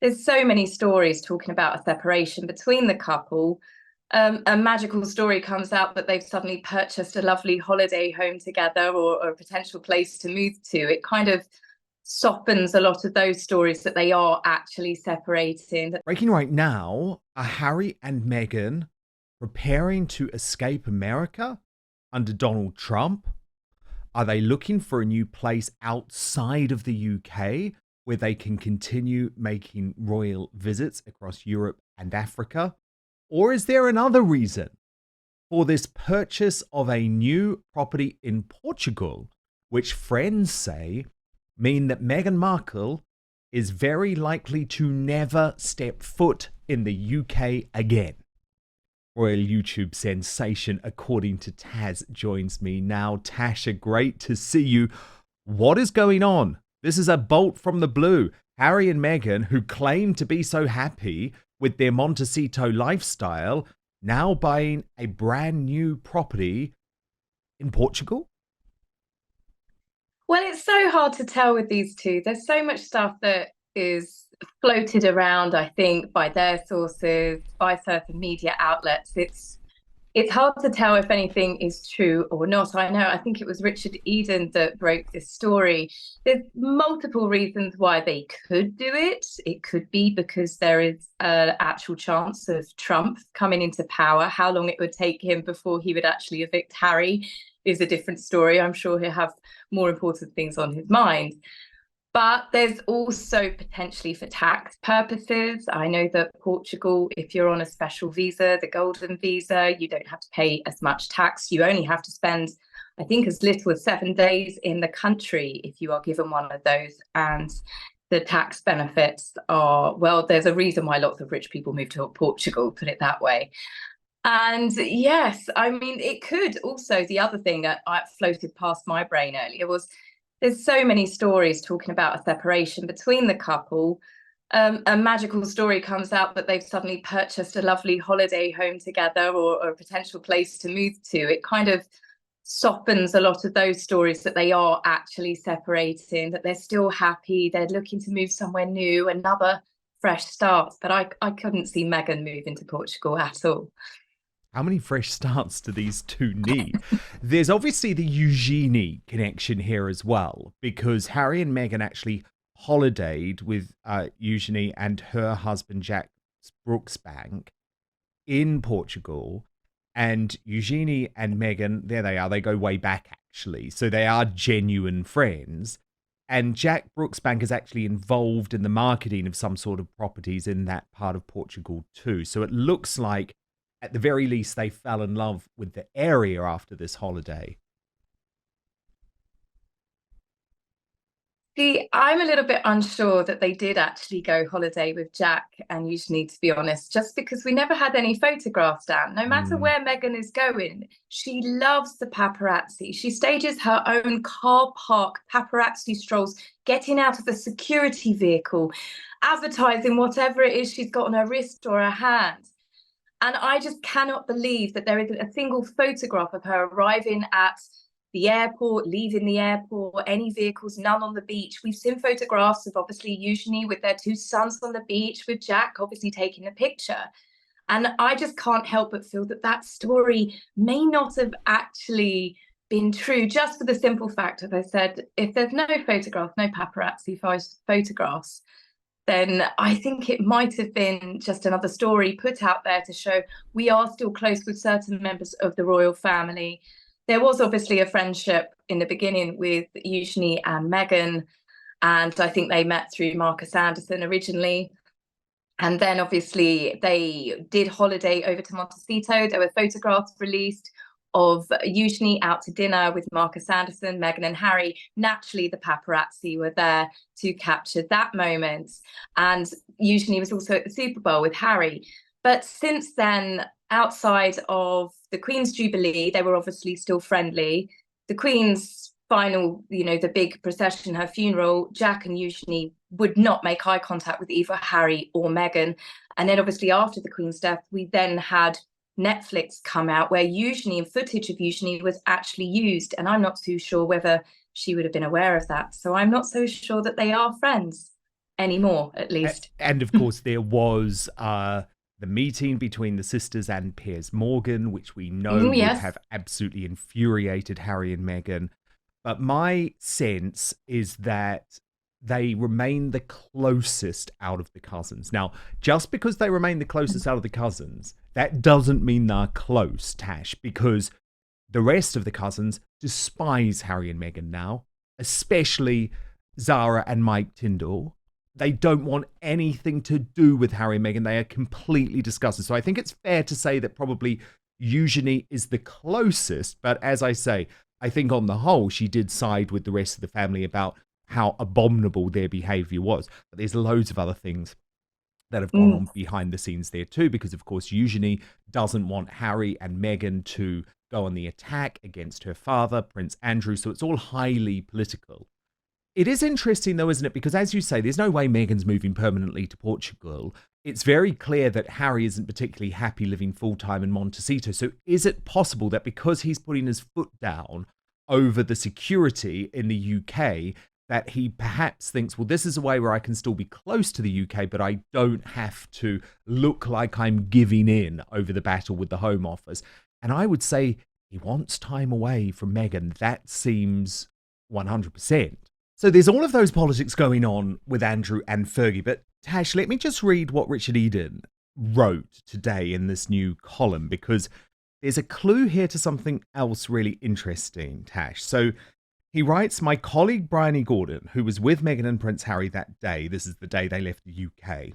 There's so many stories talking about a separation between the couple. A magical story comes out that they've suddenly purchased a lovely holiday home together, or a potential place to move to. It kind of softens a lot of those stories that they are actually separating. Breaking right now, are Harry and Meghan preparing to escape America under Donald Trump? Are they looking for a new place outside of the UK where they can continue making royal visits across Europe and Africa? Or is there another reason for this purchase of a new property in Portugal, which friends say mean that Meghan Markle is very likely to never step foot in the UK again? Royal YouTube sensation, according to Taz, joins me now. Tasha, great to see you. What is going on? This is a bolt from the blue. Harry and Meghan, who claim to be so happy with their Montecito lifestyle, now buying a brand new property in Portugal? Well, it's so hard to tell with these two. There's so much stuff that is floated around, I think, by their sources, by certain media outlets. It's hard to tell if anything is true or not. I think it was Richard Eden that broke this story. There's multiple reasons why they could do it. It could be because there is an actual chance of Trump coming into power. How long it would take him before he would actually evict Harry is a different story. I'm sure he'll have more important things on his mind. But there's also potentially for tax purposes. I know that Portugal, if you're on a special visa, the golden visa, you don't have to pay as much tax. You only have to spend, I think, as little as 7 days in the country if you are given one of those. And the tax benefits are, well, there's a reason why lots of rich people move to Portugal, put it that way. And yes, I mean, it could also, the other thing that I floated past my brain earlier was there's so many stories talking about a separation between the couple. A magical story comes out that they've suddenly purchased a lovely holiday home together, or a potential place to move to. It kind of softens a lot of those stories that they are actually separating, that they're still happy, they're looking to move somewhere new, another fresh start. But I couldn't see Meghan moving to Portugal at all. How many fresh starts do these two need? There's obviously the Eugenie connection here as well, because Harry and Meghan actually holidayed with Eugenie and her husband Jack Brooksbank in Portugal. And Eugenie and Meghan, there they are, they go way back actually. So they are genuine friends. And Jack Brooksbank is actually involved in the marketing of some sort of properties in that part of Portugal too. So it looks like at the very least, they fell in love with the area after this holiday. See, I'm a little bit unsure that they did actually go holiday with Jack and Eugenie, to be honest, just because we never had any photographs down. No matter Mm. where Meghan is going, she loves the paparazzi. She stages her own car park paparazzi strolls, getting out of a security vehicle, advertising whatever it is she's got on her wrist or her hand. And I just cannot believe that there isn't a single photograph of her arriving at the airport, leaving the airport, any vehicles, none on the beach. We've seen photographs of obviously Eugenie with their two sons on the beach, with Jack obviously taking the picture. And I just can't help but feel that that story may not have actually been true, just for the simple fact, as I said, if there's no photographs, no paparazzi photographs, then I think it might have been just another story put out there to show we are still close with certain members of the royal family. There was obviously a friendship in the beginning with Eugenie and Meghan, and I think they met through Marcus Anderson originally. And then obviously they did holiday over to Montecito. There were photographs released of Eugenie out to dinner with Marcus Anderson, Meghan and Harry. Naturally, the paparazzi were there to capture that moment. And Eugenie was also at the Super Bowl with Harry. But since then, outside of the Queen's Jubilee, they were obviously still friendly. The Queen's final, the big procession, her funeral, Jack and Eugenie would not make eye contact with either Harry or Meghan. And then obviously after the Queen's death, we then had Netflix come out where Eugenie and footage of Eugenie was actually used. And I'm not too sure whether she would have been aware of that. So I'm not so sure that they are friends. anymore, at least. And of course, there was the meeting between the sisters and Piers Morgan, which we know would Yes. have absolutely infuriated Harry and Meghan. But my sense is that they remain the closest out of the cousins. Now, just because they remain the closest out of the cousins, that doesn't mean they're close, Tash, because the rest of the cousins despise Harry and Meghan now, especially Zara and Mike Tyndall. They don't want anything to do with Harry and Meghan. They are completely disgusted. So I think it's fair to say that probably Eugenie is the closest. But as I say, I think on the whole, she did side with the rest of the family about how abominable their behavior was. But there's loads of other things that have gone on behind the scenes there too, because of course Eugenie doesn't want Harry and Meghan to go on the attack against her father, Prince Andrew. So it's all highly political. It is interesting though, isn't it? Because as you say, there's no way Meghan's moving permanently to Portugal. It's very clear that Harry isn't particularly happy living full-time in Montecito. So is it possible that because he's putting his foot down over the security in the UK, that he perhaps thinks, well, this is a way where I can still be close to the UK, but I don't have to look like I'm giving in over the battle with the Home Office. And I would say he wants time away from Meghan. That seems 100%. So there's all of those politics going on with Andrew and Fergie. But Tash, let me just read what Richard Eden wrote today in this new column, because there's a clue here to something else really interesting, Tash. So he writes, my colleague Bryony Gordon, who was with Meghan and Prince Harry that day, this is the day they left the UK,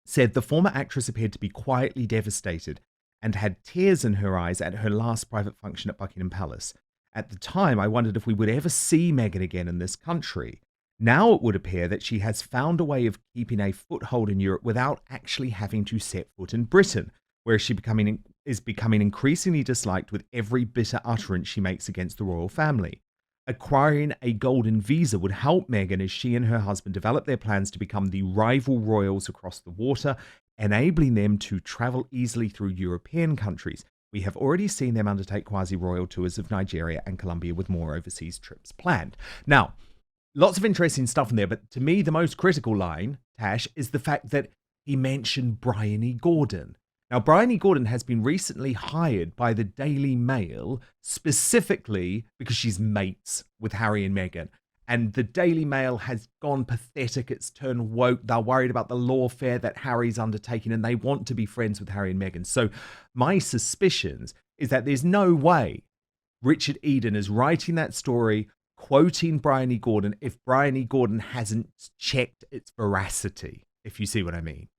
said the former actress appeared to be quietly devastated and had tears in her eyes at her last private function at Buckingham Palace. At the time, I wondered if we would ever see Meghan again in this country. Now it would appear that she has found a way of keeping a foothold in Europe without actually having to set foot in Britain, where she is becoming increasingly disliked with every bitter utterance she makes against the royal family. Acquiring a golden visa would help Meghan as she and her husband develop their plans to become the rival royals across the water, enabling them to travel easily through European countries. We have already seen them undertake quasi-royal tours of Nigeria and Colombia with more overseas trips planned. Now, lots of interesting stuff in there, but to me, the most critical line, Tash, is the fact that he mentioned Bryony Gordon. Now, Bryony Gordon has been recently hired by the Daily Mail specifically because she's mates with Harry and Meghan. And the Daily Mail has gone pathetic. It's turned woke. They're worried about the lawfare that Harry's undertaking, and they want to be friends with Harry and Meghan. So my suspicions is that there's no way Richard Eden is writing that story, quoting Bryony Gordon, if Bryony Gordon hasn't checked its veracity, if you see what I mean.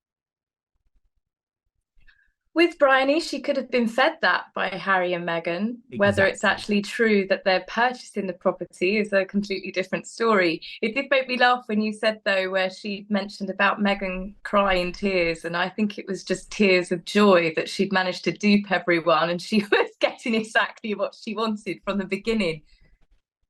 With Bryony, she could have been fed that by Harry and Meghan. Whether it's actually true that they're purchasing the property is a completely different story. It did make me laugh when you said, though, where she mentioned about Meghan crying tears. And I think it was just tears of joy that she'd managed to dupe everyone and she was getting exactly what she wanted from the beginning.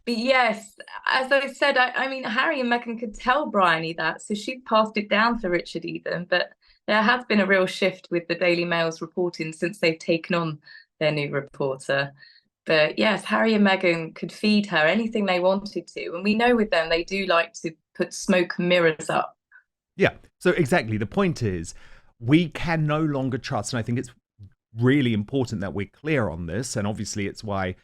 But yes, as I said, I mean, Harry and Meghan could tell Bryony that, so she passed it down to Richard Eden. But there has been a real shift with the Daily Mail's reporting since they've taken on their new reporter. But yes, Harry and Meghan could feed her anything they wanted to. And we know with them, they do like to put smoke and mirrors up. Yeah, so exactly. The point is, we can no longer trust. And I think it's really important that we're clear on this. And obviously, it's why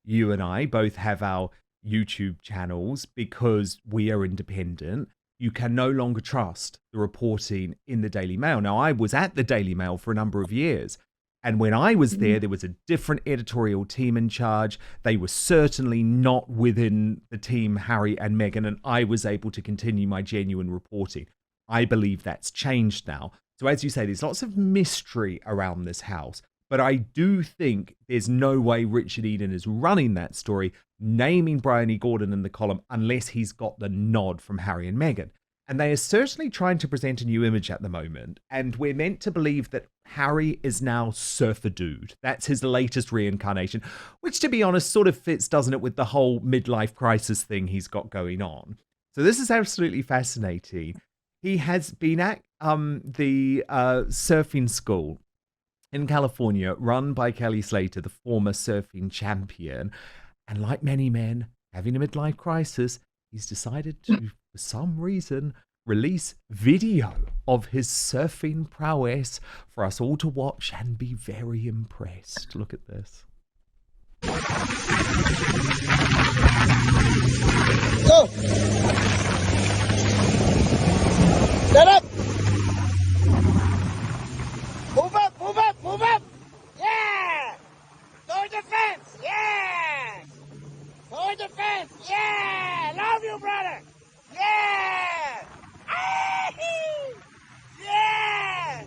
you and I both have our YouTube channels, because we are independent. You can no longer trust the reporting in the Daily Mail. Now, I was at the Daily Mail for a number of years. And when I was there was a different editorial team in charge. They were certainly not within the team Harry and Meghan, and I was able to continue my genuine reporting. I believe that's changed now. So as you say, there's lots of mystery around this house. But I do think there's no way Richard Eden is running that story, naming Bryony Gordon in the column, unless he's got the nod from Harry and Meghan. And they are certainly trying to present a new image at the moment. And we're meant to believe that Harry is now Surfer Dude. That's his latest reincarnation, which, to be honest, sort of fits, doesn't it, with the whole midlife crisis thing he's got going on. So this is absolutely fascinating. He has been at the surfing school in California, run by Kelly Slater, the former surfing champion. And like many men having a midlife crisis, he's decided to, for some reason, release video of his surfing prowess for us all to watch and be very impressed. Look at this. Go! Set up! Move up, move up, move up! Yeah! Toward the fence! Yeah! Toward the fence! Yeah! Love you, brother! Yeah! Ay! Yeah!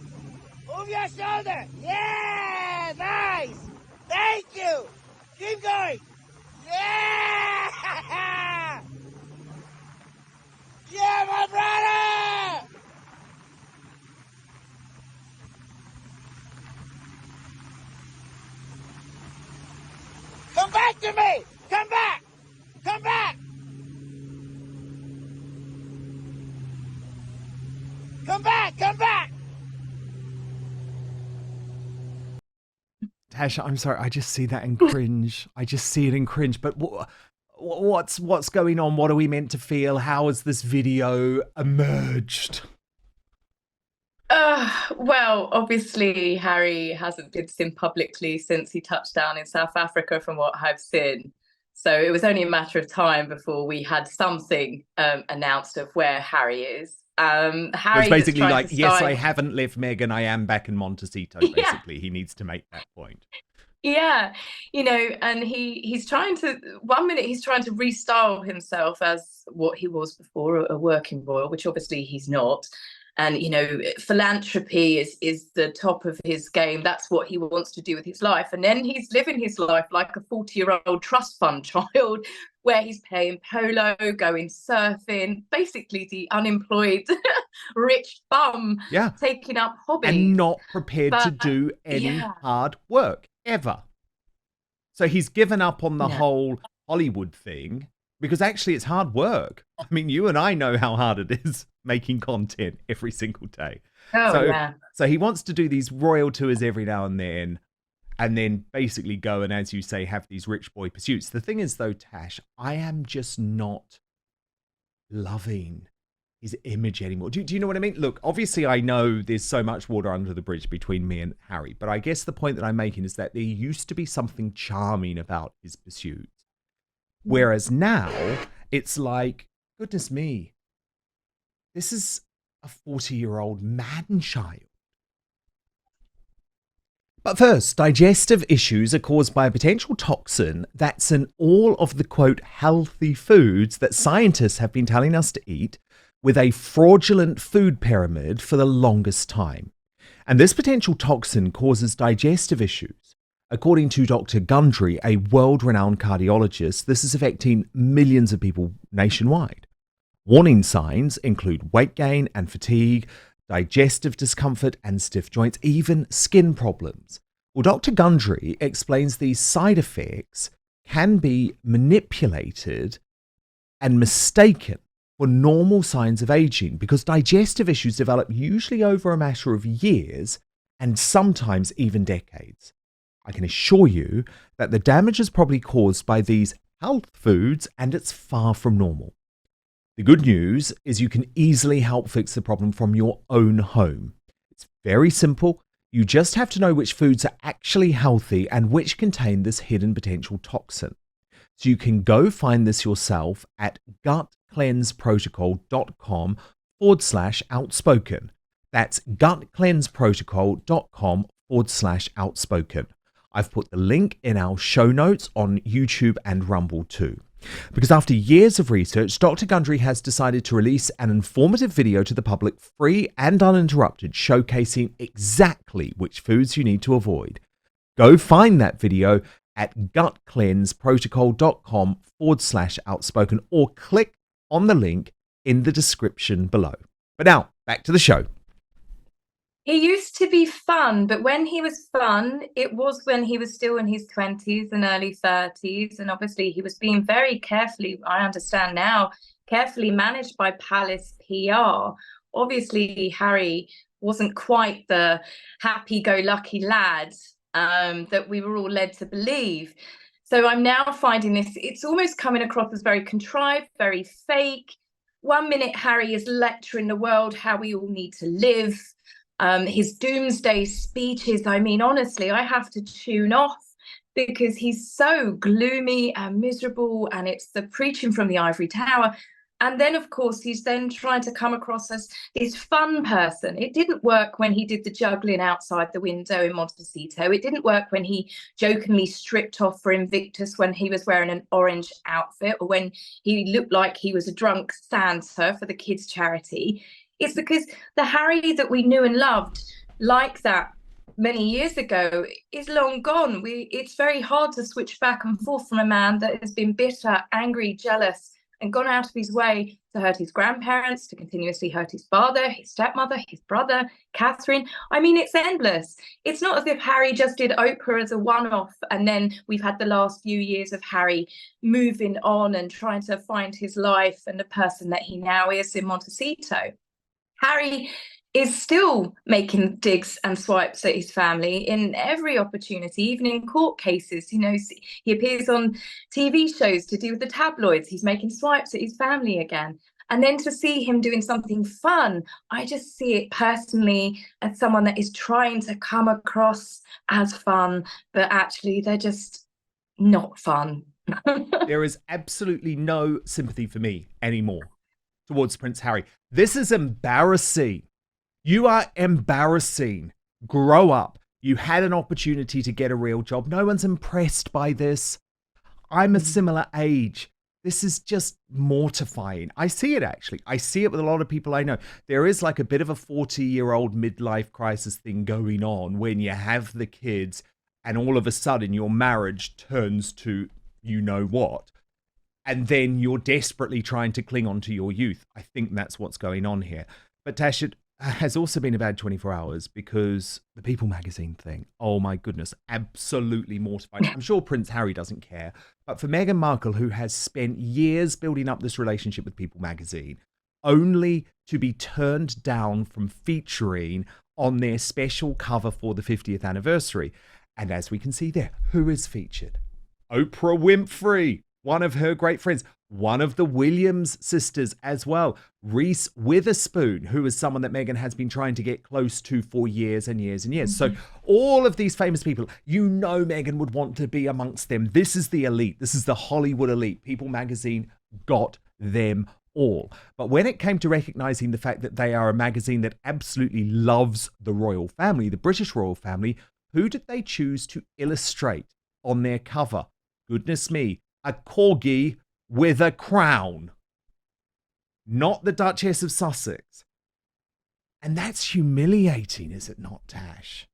Move your shoulder! Yeah! Nice! Thank you! Keep going! Yeah! Yeah, my brother! Come back to me! Come back! Come back! Come back! Come back! Tash, I'm sorry, I just see that and cringe. I just see it and cringe. But what's going on? What are we meant to feel? How has this video emerged? Well, obviously, Harry hasn't been seen publicly since he touched down in South Africa, from what I've seen. So it was only a matter of time before we had something announced of where Harry is. Harry It's basically like, yes, style... I haven't left Meghan. I am back in Montecito. Basically, he needs to make that point. Yeah, you know, and he's trying to, one minute he's trying to restyle himself as what he was before, a working royal, which obviously he's not. And, you know, philanthropy is the top of his game. That's what he wants to do with his life. And then he's living his life like a 40-year-old trust fund child, where he's playing polo, going surfing, basically the unemployed rich bum, taking up hobbies. And not prepared to do any hard work, ever. So he's given up on the whole Hollywood thing, because actually it's hard work. I mean, you and I know how hard it is making content every single day. So he wants to do these royal tours every now and then basically go and, as you say, have these rich boy pursuits. The thing is, though, Tash, I am just not loving his image anymore. Do you know what I mean? Look, obviously I know there's so much water under the bridge between me and Harry, but I guess the point that I'm making is that there used to be something charming about his pursuits. Whereas now it's like, goodness me, this is a 40-year-old man-child. But first, digestive issues are caused by a potential toxin that's in all of the, quote, healthy foods that scientists have been telling us to eat, with a fraudulent food pyramid for the longest time. And this potential toxin causes digestive issues. According to Dr. Gundry, a world-renowned cardiologist, this is affecting millions of people nationwide. Warning signs include weight gain and fatigue, digestive discomfort and stiff joints, even skin problems. Well, Dr. Gundry explains these side effects can be manipulated and mistaken for normal signs of aging, because digestive issues develop usually over a matter of years and sometimes even decades. I can assure you that the damage is probably caused by these health foods, and it's far from normal. The good news is you can easily help fix the problem from your own home. It's very simple. You just have to know which foods are actually healthy and which contain this hidden potential toxin. So you can go find this yourself at gutcleanseprotocol.com/outspoken. That's gutcleanseprotocol.com/outspoken. I've put the link in our show notes on YouTube and Rumble too. Because after years of research, Dr. Gundry has decided to release an informative video to the public, free and uninterrupted, showcasing exactly which foods you need to avoid. Go find that video at gutcleanseprotocol.com/outspoken or click on the link in the description below. But now, back to the show. He used to be fun, but when he was fun, it was when he was still in his 20s and early 30s. And obviously he was being very carefully, I understand now, carefully managed by Palace PR. Obviously, Harry wasn't quite the happy-go-lucky lad that we were all led to believe. So I'm now finding this, it's almost coming across as very contrived, very fake. one minute Harry is lecturing the world how we all need to live. His doomsday speeches, I mean, honestly, I have to tune off because he's so gloomy and miserable, and it's the preaching from the ivory tower. And then, of course, he's then trying to come across as this fun person. It didn't work when he did the juggling outside the window in Montecito. It didn't work when he jokingly stripped off for Invictus when he was wearing an orange outfit, or when he looked like he was a drunk Santa for the kids' charity. It's because the Harry that we knew and loved like that many years ago is long gone. It's very hard to switch back and forth from a man that has been bitter, angry, jealous, and gone out of his way to hurt his grandparents, to continuously hurt his father, his stepmother, his brother, Catherine. I mean, it's endless. It's not as if Harry just did Oprah as a one-off, and then we've had the last few years of Harry moving on and trying to find his life and the person that he now is in Montecito. Harry is still making digs and swipes at his family in every opportunity, even in court cases. You know, he appears on TV shows to do with the tabloids. He's making swipes at his family again. And then to see him doing something fun, I just see it personally as someone that is trying to come across as fun, but actually they're just not fun. There is absolutely no sympathy for me anymore towards Prince Harry. This is embarrassing. You are embarrassing. Grow up. You had an opportunity to get a real job. No one's impressed by this. I'm a similar age. This is just mortifying. I see it, actually. I see it with a lot of people I know. There is like a bit of a 40-year-old midlife crisis thing going on when you have the kids and all of a sudden your marriage turns to you know what. And then you're desperately trying to cling on to your youth. I think that's what's going on here. But Tash, it has also been a bad 24 hours because the People magazine thing, oh my goodness, absolutely mortifying. I'm sure Prince Harry doesn't care. But for Meghan Markle, who has spent years building up this relationship with People magazine, only to be turned down from featuring on their special cover for the 50th anniversary. And as we can see there, who is featured? Oprah Winfrey, one of her great friends, one of the Williams sisters as well, Reese Witherspoon, who is someone that Meghan has been trying to get close to for years and years and years. So all of these famous people, you know Meghan would want to be amongst them. This is the elite. This is the Hollywood elite. People magazine got them all. But when it came to recognizing the fact that they are a magazine that absolutely loves the royal family, the British royal family, who did they choose to illustrate on their cover? Goodness me, a corgi with a crown. Not the Duchess of Sussex. And that's humiliating, is it not, Tash?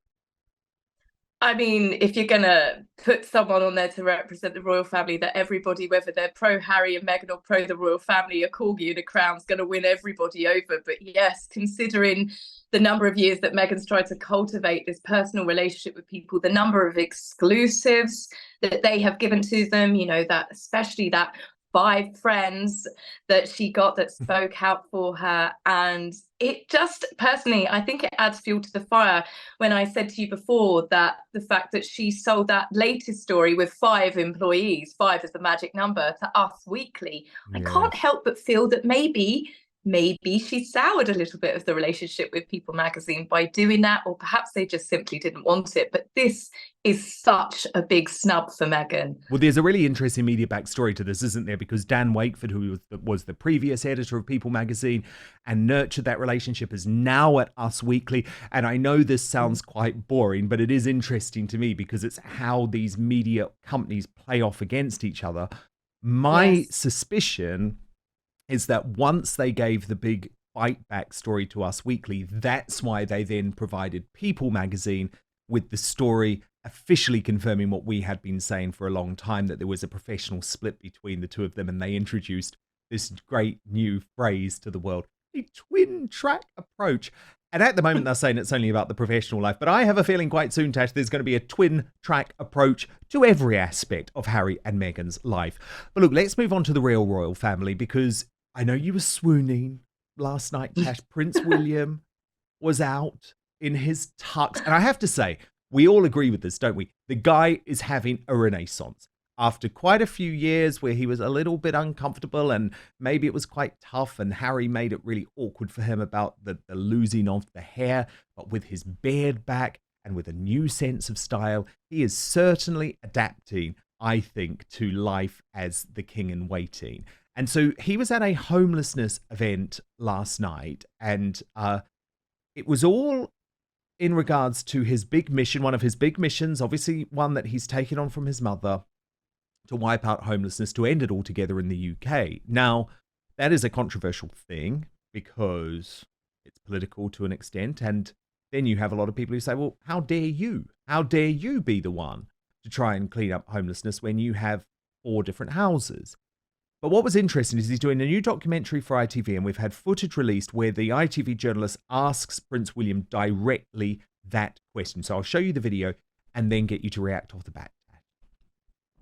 I mean, if you're going to put someone on there to represent the royal family, that everybody, whether they're pro Harry and Meghan or pro the royal family, a corgi and a crown's going to win everybody over. But yes, considering the number of years that Meghan's tried to cultivate this personal relationship with people, the number of exclusives that they have given to them, you know, that especially that 5 friends that she got that spoke out for her. And it just, personally, I think it adds fuel to the fire when I said to you before that the fact that she sold that latest story with 5 employees, 5 is the magic number, to Us Weekly. Yes. I can't help but feel that maybe she soured a little bit of the relationship with People magazine by doing that, or perhaps they just simply didn't want it. But this is such a big snub for Meghan. Well, there's a really interesting media backstory to this, isn't there? Because Dan Wakeford, who was the previous editor of People magazine and nurtured that relationship, is now at Us Weekly. And I know this sounds quite boring, but it is interesting to me because it's how these media companies play off against each other. My suspicion is that once they gave the big fight back story to Us Weekly, that's why they then provided People magazine with the story officially confirming what we had been saying for a long time, that there was a professional split between the two of them, and they introduced this great new phrase to the world, a twin track approach. And at the moment, they're saying it's only about the professional life. But I have a feeling quite soon, Tash, there's going to be a twin track approach to every aspect of Harry and Meghan's life. But look, let's move on to the real royal family, because I know you were swooning last night, Tash. Prince William was out in his tux. And I have to say, we all agree with this, don't we? The guy is having a renaissance. after quite a few years where he was a little bit uncomfortable and maybe it was quite tough, and Harry made it really awkward for him about the losing of the hair, but with his beard back and with a new sense of style, he is certainly adapting, I think, to life as the king in waiting. And so he was at a homelessness event last night, and it was all in regards to his big mission, one of his big missions, obviously one that he's taken on from his mother, to wipe out homelessness, to end it altogether in the UK. Now, that is a controversial thing because it's political to an extent. And then you have a lot of people who say, well, how dare you? How dare you be the one to try and clean up homelessness when you have 4 different houses? But what was interesting is he's doing a new documentary for ITV, and we've had footage released where the ITV journalist asks Prince William directly that question. So I'll show you the video and then get you to react off the bat.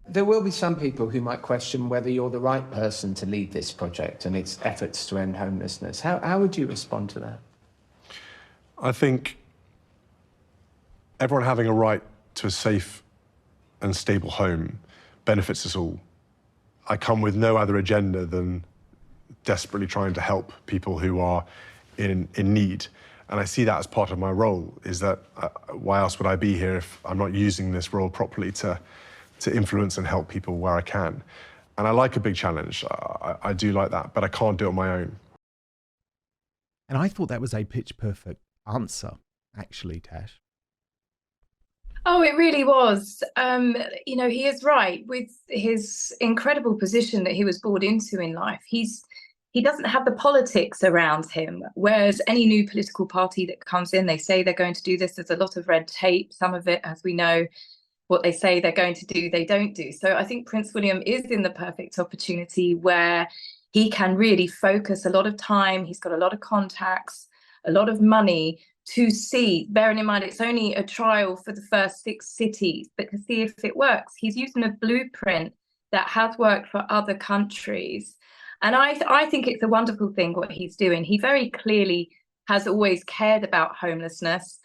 There will be some people who might question whether you're the right person to lead this project and its efforts to end homelessness. How would you respond to that? I think everyone having a right to a safe and stable home benefits us all. I come with no other agenda than desperately trying to help people who are in need. And I see that as part of my role, is that why else would I be here if I'm not using this role properly to influence and help people where I can. And I like a big challenge. I do like that, but I can't do it on my own. And I thought that was a pitch perfect answer, actually, Tash. Oh, it really was. He is right with his incredible position that he was born into in life. He doesn't have the politics around him, whereas any new political party that comes in, they say they're going to do this. There's a lot of red tape. Some of it, as we know, what they say they're going to do, they don't do. So I think Prince William is in the perfect opportunity where he can really focus a lot of time. He's got a lot of contacts, a lot of money to see, bearing in mind it's only a trial for the first 6 cities, but to see if it works. He's using a blueprint that has worked for other countries. And I think it's a wonderful thing what he's doing. He very clearly has always cared about homelessness.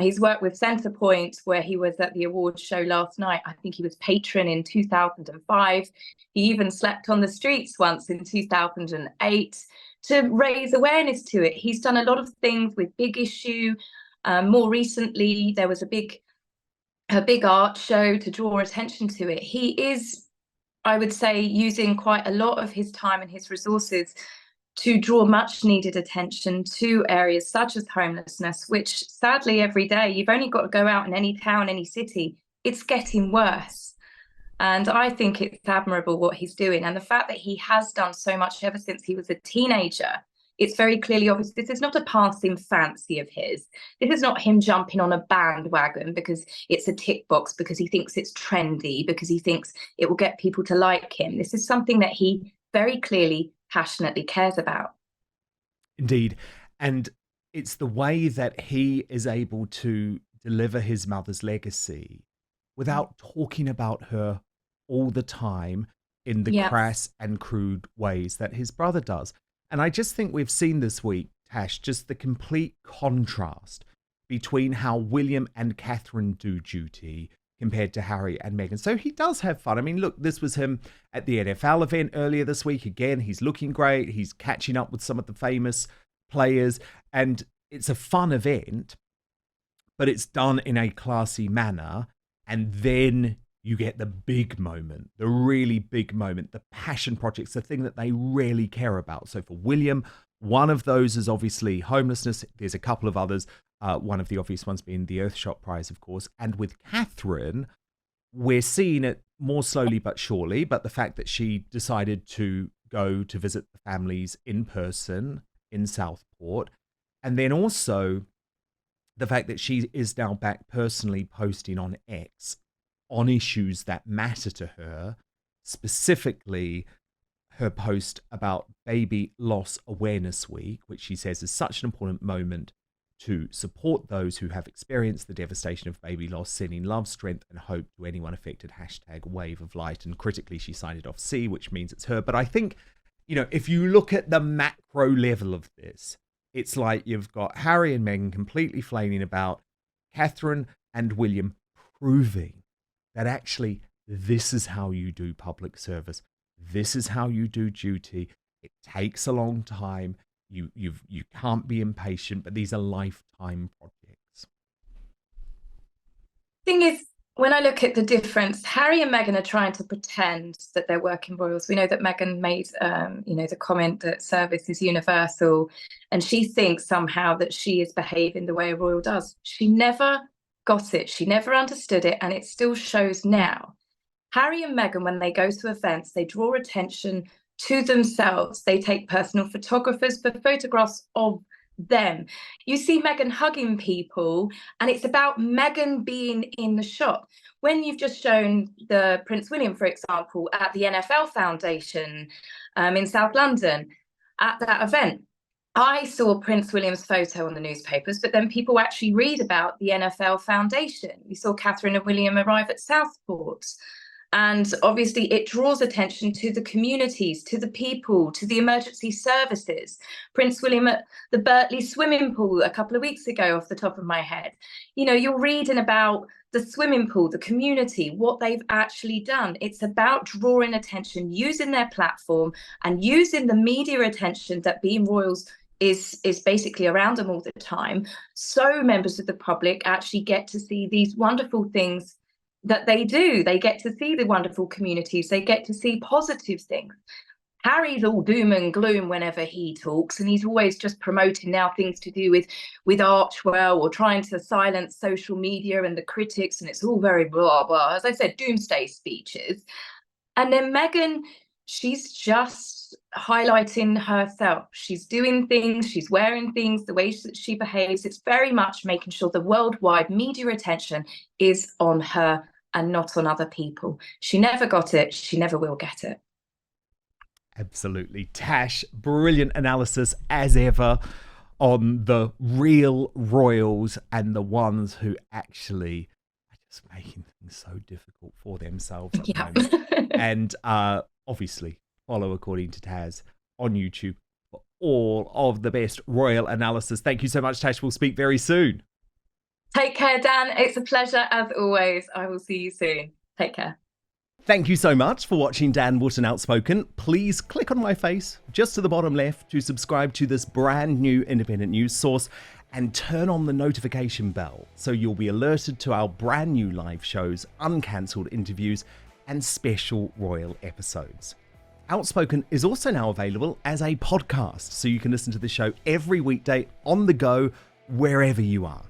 He's worked with Centrepoint, where he was at the awards show last night. I think he was patron in 2005. He even slept on the streets once in 2008 to raise awareness to it. He's done a lot of things with Big Issue. More recently, there was a big art show to draw attention to it. He is, I would say, using quite a lot of his time and his resources to draw much needed attention to areas such as homelessness, which sadly every day, you've only got to go out in any town, any city, it's getting worse. And I think it's admirable what he's doing. And the fact that he has done so much ever since he was a teenager, it's very clearly obvious this is not a passing fancy of his. This is not him jumping on a bandwagon because it's a tick box, because he thinks it's trendy, because he thinks it will get people to like him. This is something that he very clearly passionately cares about. Indeed. And it's the way that he is able to deliver his mother's legacy without talking about her all the time in the crass and crude ways that his brother does. And I just think we've seen this week, Tash, just the complete contrast between how William and Catherine do duty compared to Harry and Meghan. So he does have fun. I mean, look, this was him at the NFL event earlier this week. Again, he's looking great. He's catching up with some of the famous players. And it's a fun event, but it's done in a classy manner. And then you get the big moment, the really big moment, the passion projects, the thing that they really care about. So for William, one of those is obviously homelessness. There's a couple of others. One of the obvious ones being the Earthshot Prize, of course. And with Catherine, we're seeing it more slowly but surely. But the fact that she decided to go to visit the families in person in Southport. And then also the fact that she is now back personally posting on X on issues that matter to her, specifically her post about Baby Loss Awareness Week, which she says is such an important moment to support those who have experienced the devastation of baby loss, sending love, strength, and hope to anyone affected. #Wave of Light. And critically, she signed it off C, which means it's her. But I think, if you look at the macro level of this, it's like you've got Harry and Meghan completely flailing about, Catherine and William proving that actually this is how you do public service. This is how you do duty. It takes a long time. You can't be impatient, but these are lifetime projects. Thing is, when I look at the difference, Harry and Meghan are trying to pretend that they're working royals. We know that Meghan made, the comment that service is universal, and she thinks somehow that she is behaving the way a royal does. She never got it. She never understood it, and it still shows now. Harry and Meghan, when they go to events, they draw attention to themselves. They take personal photographers for photographs of them. You see Meghan hugging people, and it's about Meghan being in the shot. When you've just shown the Prince William, for example, at the NFL Foundation in South London, at that event, I saw Prince William's photo on the newspapers, but then people actually read about the NFL Foundation. We saw Catherine and William arrive at Southport. And obviously it draws attention to the communities, to the people, to the emergency services. Prince William at the Birtley swimming pool a couple of weeks ago, off the top of my head. You're reading about the swimming pool, the community, what they've actually done. It's about drawing attention, using their platform and using the media attention that being royals is basically around them all the time. So members of the public actually get to see these wonderful things that they do. They get to see the wonderful communities. They get to see positive things. Harry's all doom and gloom whenever he talks, and he's always just promoting now things to do with Archwell or trying to silence social media and the critics, and it's all very blah, blah. As I said, doomsday speeches. And then Meghan, she's just highlighting herself. She's doing things, she's wearing things, the way that she behaves. It's very much making sure the worldwide media attention is on her and not on other people. She never got it. She never will get it. Absolutely. Tash, brilliant analysis as ever on the real royals and the ones who actually are just making things so difficult for themselves at the moment. And obviously follow According to Taz on YouTube for all of the best royal analysis. Thank you so much, Tash. We'll speak very soon. Take care, Dan. It's a pleasure as always. I will see you soon. Take care. Thank you so much for watching Dan Wootton Outspoken. Please click on my face just to the bottom left to subscribe to this brand new independent news source and turn on the notification bell so you'll be alerted to our brand new live shows, uncancelled interviews, and special royal episodes. Outspoken is also now available as a podcast, so you can listen to the show every weekday on the go, wherever you are.